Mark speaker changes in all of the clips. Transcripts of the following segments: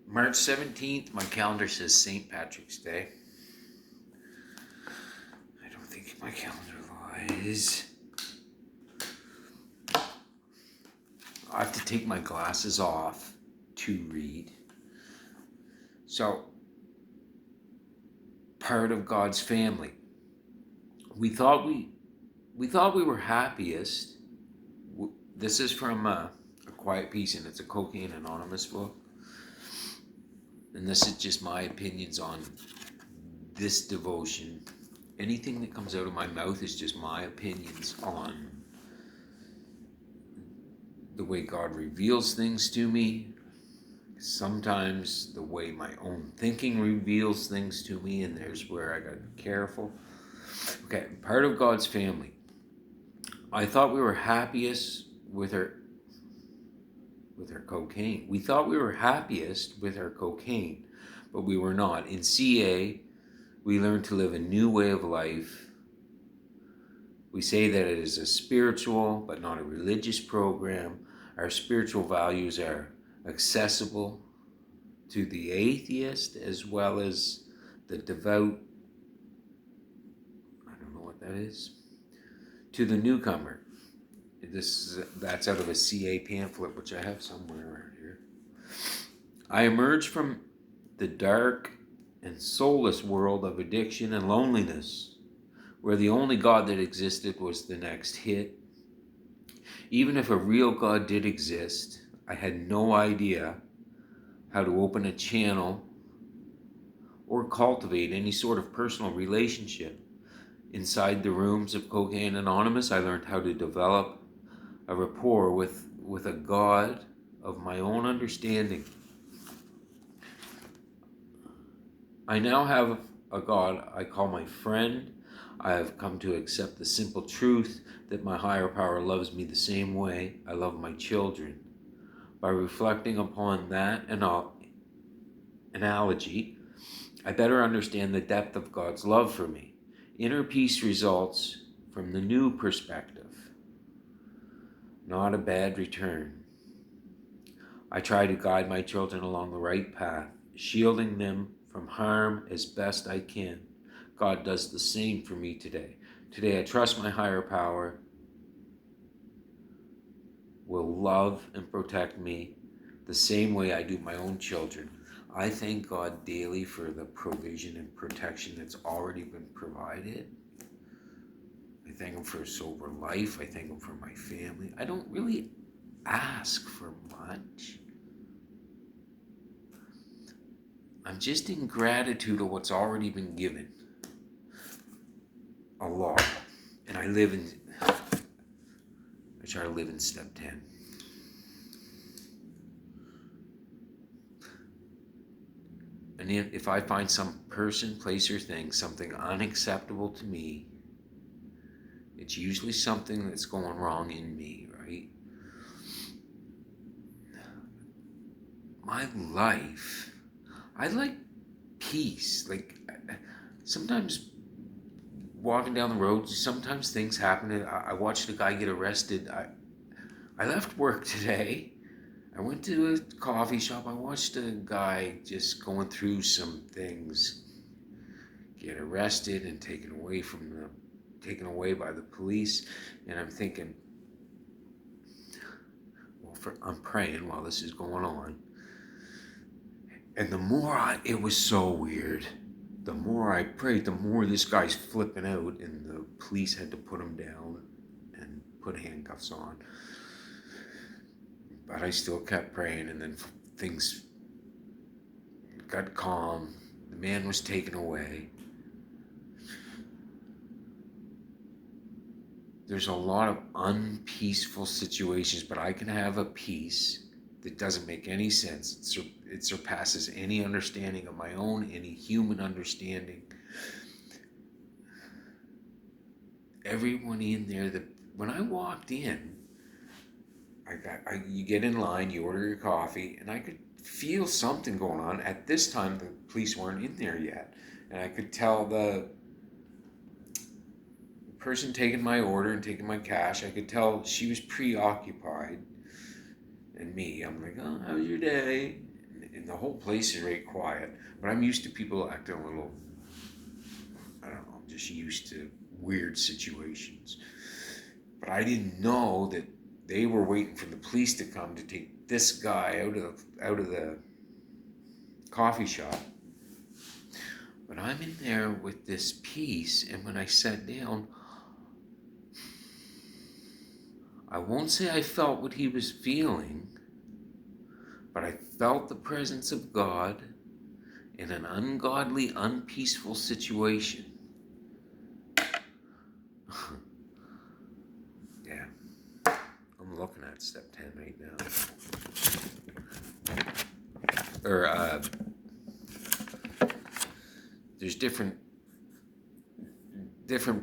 Speaker 1: March 17th, my calendar says St. Patrick's Day. I don't think my calendar lies. I have to take my glasses off to read. So, part of God's family. We thought we were happiest. This is from a Quiet Peace, and it's a Cocaine Anonymous book. And this is just my opinions on this devotion. Anything that comes out of my mouth is just my opinions on the way God reveals things to me. Sometimes the way my own thinking reveals things to me, and there's where I gotta be careful. Okay, part of God's family. I thought we were happiest with our cocaine. We thought we were happiest with our cocaine, but we were not. In CA, we learned to live a new way of life. We say that it is a spiritual but not a religious program. Our spiritual values are accessible to the atheist as well as the devout. I don't know what that is. To the newcomer. That's out of a CA pamphlet, which I have somewhere around here. I emerged from the dark and soulless world of addiction and loneliness, where the only God that existed was the next hit. Even if a real God did exist, I had no idea how to open a channel or cultivate any sort of personal relationship. Inside the rooms of Cocaine Anonymous, I learned how to develop a rapport with a God of my own understanding. I now have a God I call my friend. I have come to accept the simple truth that my higher power loves me the same way I love my children. By reflecting upon that analogy, I better understand the depth of God's love for me. Inner peace results from the new perspective, not a bad return. I try to guide my children along the right path, shielding them from harm as best I can. God does the same for me today. Today I trust my higher power will love and protect me the same way I do my own children. I thank God daily for the provision and protection that's already been provided. I thank Him for a sober life. I thank Him for my family. I don't really ask for much. I'm just in gratitude of what's already been given. A lot. And I try to live in step 10. And if I find some person, place, or thing, something unacceptable to me, it's usually something that's going wrong in me, right? My life, I like peace. Like, sometimes walking down the road, sometimes things happen. I watched a guy get arrested. I left work today. I went to a coffee shop. I watched a guy just going through some things get arrested and taken away by the police. And I'm thinking, I'm praying while this is going on. And it was so weird. The more I prayed, the more this guy's flipping out, and the police had to put him down and put handcuffs on. But I still kept praying, and then things got calm. The man was taken away. There's a lot of unpeaceful situations, but I can have a peace that doesn't make any sense. It surpasses any understanding of my own, any human understanding. Everyone in there, when I walked in, you get in line, you order your coffee, and I could feel something going on. At this time, the police weren't in there yet, and I could tell the person taking my order and taking my cash, I could tell she was preoccupied. And me, I'm like, oh, how was your day? and the whole place is very quiet. But I'm used to people acting a little, I don't know, just used to weird situations. But I didn't know that they were waiting for the police to come to take this guy out of the coffee shop. But I'm in there with this piece, and when I sat down, I won't say I felt what he was feeling, but I felt the presence of God in an ungodly, unpeaceful situation. Yeah, I'm looking at step 10 right now. Or, there's different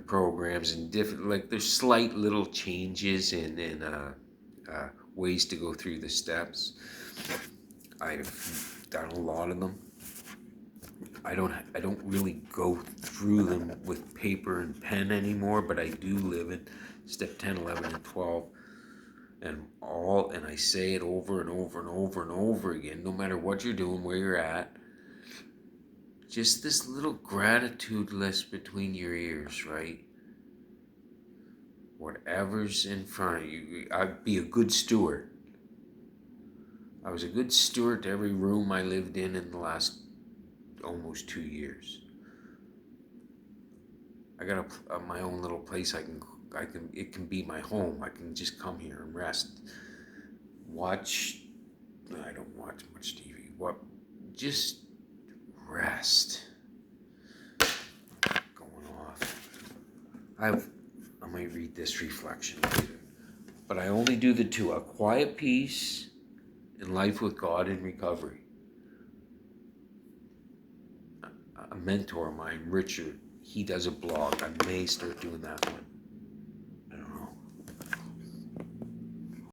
Speaker 1: programs and different, like, there's slight little changes in ways to go through the steps. I've done a lot of them. I don't really go through them with paper and pen anymore, but I do live in step 10, 11, and 12, and I say it over and over and over and over again, no matter what you're doing, where you're at. Just this little gratitude list between your ears, right? Whatever's in front of you, I'd be a good steward. I was a good steward to every room I lived in the last almost 2 years. I got my own little place. It can be my home. I can just come here and rest. I don't watch much TV. Just rest. Going off. I might read this reflection later. But I only do the two: a quiet peace and life with God in recovery. A mentor of mine, Richard, he does a blog. I may start doing that one.